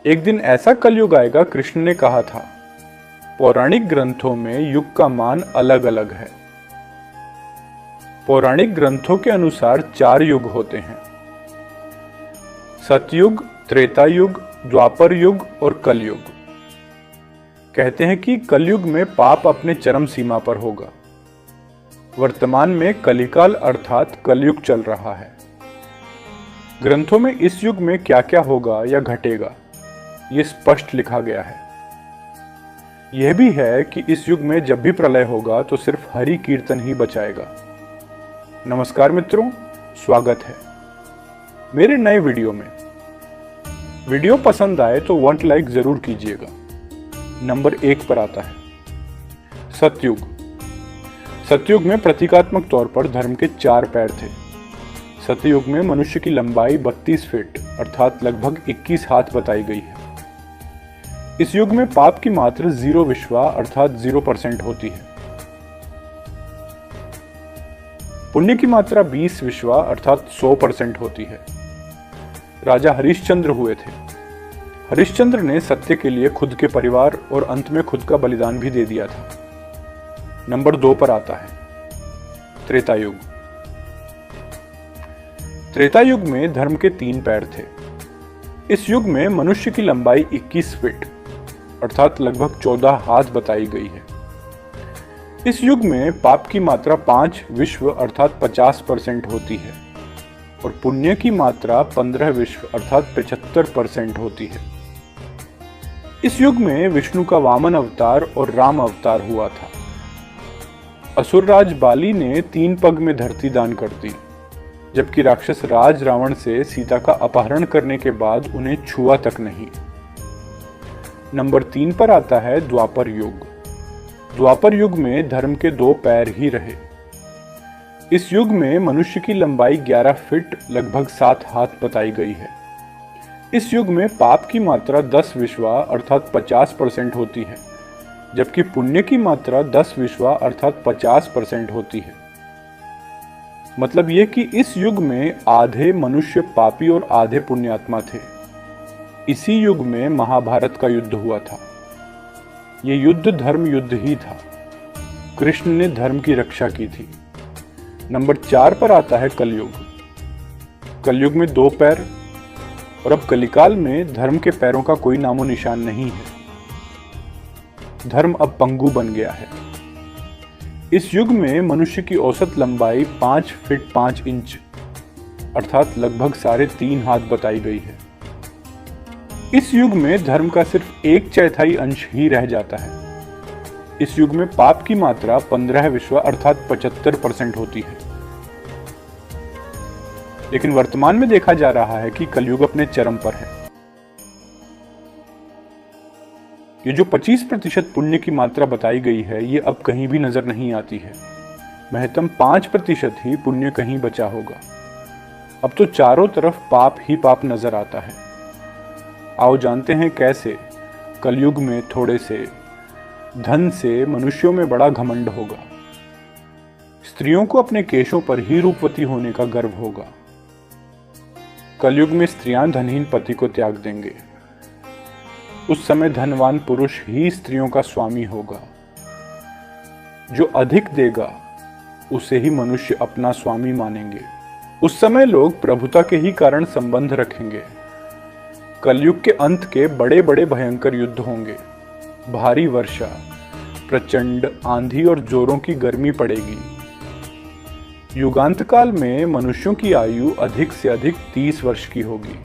एक दिन ऐसा कलयुग आएगा, कृष्ण ने कहा था। पौराणिक ग्रंथों में युग का मान अलग अलग है। पौराणिक ग्रंथों के अनुसार 4 युग होते हैं: सतयुग, त्रेता युग, द्वापर युग और कलयुग। कहते हैं कि कलयुग में पाप अपने चरम सीमा पर होगा। वर्तमान में कलिकाल अर्थात कलयुग चल रहा है। ग्रंथों में इस युग में क्या क्या होगा या घटेगा, ये स्पष्ट लिखा गया है। यह भी है कि इस युग में जब भी प्रलय होगा तो सिर्फ हरि कीर्तन ही बचाएगा। नमस्कार मित्रों, स्वागत है मेरे नए वीडियो में। वीडियो पसंद आए तो 1 लाइक जरूर कीजिएगा। नंबर 1 पर आता है सतयुग। सतयुग में प्रतीकात्मक तौर पर धर्म के 4 पैर थे। सतयुग में मनुष्य की लंबाई 32 फीट अर्थात लगभग 21 हाथ बताई गई है। इस युग में पाप की मात्रा 0 विश्वा अर्थात 0% होती है। पुण्य की मात्रा 20 विश्वा अर्थात 100% होती है। राजा हरिश्चंद्र हुए थे। हरिश्चंद्र ने सत्य के लिए खुद के परिवार और अंत में खुद का बलिदान भी दे दिया था। नंबर 2 पर आता है त्रेता युग। त्रेता युग में धर्म के 3 पैर थे। इस युग में मनुष्य की लंबाई 21 फीट अर्थात लगभग 14 हाथ बताई गई है। इस युग में पाप की मात्रा 5 विश्व अर्थात 50% होती है और पुण्य की मात्रा 15 विश्व अर्थात 75% होती है। इस युग में विष्णु का वामन अवतार और राम अवतार हुआ था। असुरराज बाली ने 3 पग में धरती दान कर दी, जबकि राक्षस राज रावण से सीता का अपहरण करने के बाद उन्हें छुआ तक नहीं। नंबर 3 पर आता है द्वापर युग। द्वापर युग में धर्म के 2 पैर ही रहे। इस युग में मनुष्य की लंबाई 11 फीट लगभग 7 हाथ बताई गई है। इस युग में पाप की मात्रा 10 विश्वा अर्थात 50% होती है, जबकि पुण्य की मात्रा 10 विश्वा अर्थात 50% होती है। मतलब ये कि इस युग में आधे मनुष्य पापी और आधे पुण्यात्मा थे। इसी युग में महाभारत का युद्ध हुआ था। ये युद्ध धर्म युद्ध ही था। कृष्ण ने धर्म की रक्षा की थी। नंबर 4 पर आता है कलयुग। कलयुग में 2 पैर और अब कलिकाल में धर्म के पैरों का कोई नामो निशान नहीं है। धर्म अब पंगु बन गया है। इस युग में मनुष्य की औसत लंबाई 5 फीट 5 इंच अर्थात लगभग 3.5 हाथ बताई गई है। इस युग में धर्म का सिर्फ 1/4 अंश ही रह जाता है। इस युग में पाप की मात्रा 15 विश्वा अर्थात 75% होती है। लेकिन वर्तमान में देखा जा रहा है कि कलयुग अपने चरम पर है। ये जो 25% पुण्य की मात्रा बताई गई है, ये अब कहीं भी नजर नहीं आती है। महत्तम 5% ही पुण्य कहीं बचा होगा। अब तो चारों तरफ पाप ही पाप नजर आता है। आओ जानते हैं कैसे कलयुग में थोड़े से धन से मनुष्यों में बड़ा घमंड होगा। स्त्रियों को अपने केशों पर ही रूपवती होने का गर्व होगा। कलयुग में स्त्रियां धनहीन पति को त्याग देंगे। उस समय धनवान पुरुष ही स्त्रियों का स्वामी होगा। जो अधिक देगा उसे ही मनुष्य अपना स्वामी मानेंगे। उस समय लोग प्रभुता के ही कारण संबंध रखेंगे। कलयुग के अंत के बड़े बड़े भयंकर युद्ध होंगे। भारी वर्षा, प्रचंड आंधी और जोरों की गर्मी पड़ेगी। युगांत काल में मनुष्यों की आयु अधिक से अधिक 30 वर्ष की होगी।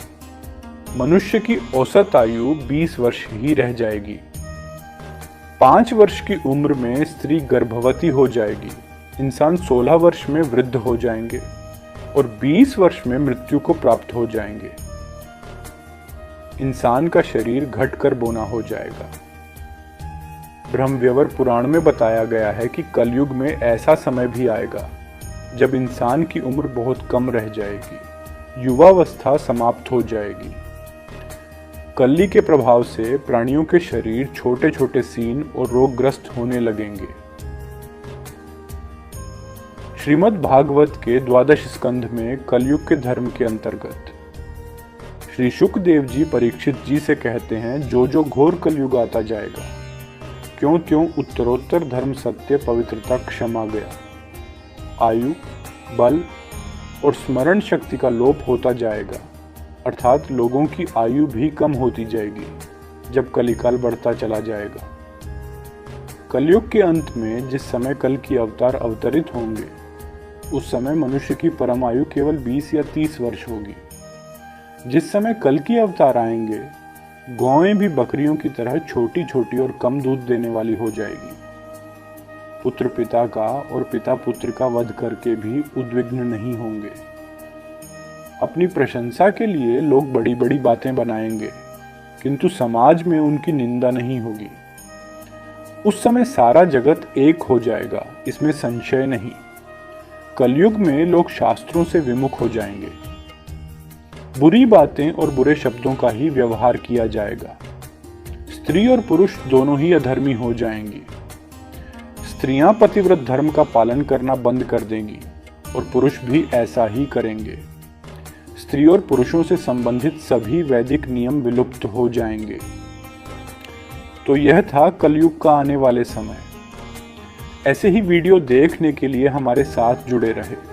मनुष्य की औसत आयु 20 वर्ष ही रह जाएगी। 5 वर्ष की उम्र में स्त्री गर्भवती हो जाएगी। इंसान 16 वर्ष में वृद्ध हो जाएंगे और 20 वर्ष में मृत्यु को प्राप्त हो जाएंगे। इंसान का शरीर घटकर बोना हो जाएगा। ब्रह्मवैवर्त पुराण में बताया गया है कि कलयुग में ऐसा समय भी आएगा जब इंसान की उम्र बहुत कम रह जाएगी। युवावस्था समाप्त हो जाएगी। कली के प्रभाव से प्राणियों के शरीर छोटे छोटे सीन और रोगग्रस्त होने लगेंगे। श्रीमद् भागवत के 12 स्कंध में कलयुग के धर्म के अंतर्गत श्री शुकदेव जी परीक्षित जी से कहते हैं, जो जो घोर कलयुग आता जाएगा, क्यों त्यों उत्तरोत्तर धर्म, सत्य, पवित्रता, क्षमा गया। आयु, बल और स्मरण शक्ति का लोप होता जाएगा, अर्थात लोगों की आयु भी कम होती जाएगी जब कलिकाल बढ़ता चला जाएगा। कलयुग के अंत में जिस समय कल की अवतार अवतरित होंगे, उस समय मनुष्य की परम आयु केवल 20 या 30 वर्ष होगी। जिस समय कल की अवतार आएंगे, गौएं भी बकरियों की तरह छोटी छोटी और कम दूध देने वाली हो जाएगी। पुत्र पिता का और पिता पुत्र का वध करके भी उद्विग्न नहीं होंगे। अपनी प्रशंसा के लिए लोग बड़ी बड़ी बातें बनाएंगे, किंतु समाज में उनकी निंदा नहीं होगी। उस समय सारा जगत एक हो जाएगा, इसमें संशय नहीं। कलयुग में लोग शास्त्रों से विमुख हो जाएंगे। बुरी बातें और बुरे शब्दों का ही व्यवहार किया जाएगा। स्त्री और पुरुष दोनों ही अधर्मी हो जाएंगी। स्त्रियां पतिव्रत धर्म का पालन करना बंद कर देंगी और पुरुष भी ऐसा ही करेंगे। स्त्री और पुरुषों से संबंधित सभी वैदिक नियम विलुप्त हो जाएंगे। तो यह था कलयुग का आने वाले समय। ऐसे ही वीडियो देखने के लिए हमारे साथ जुड़े रहे।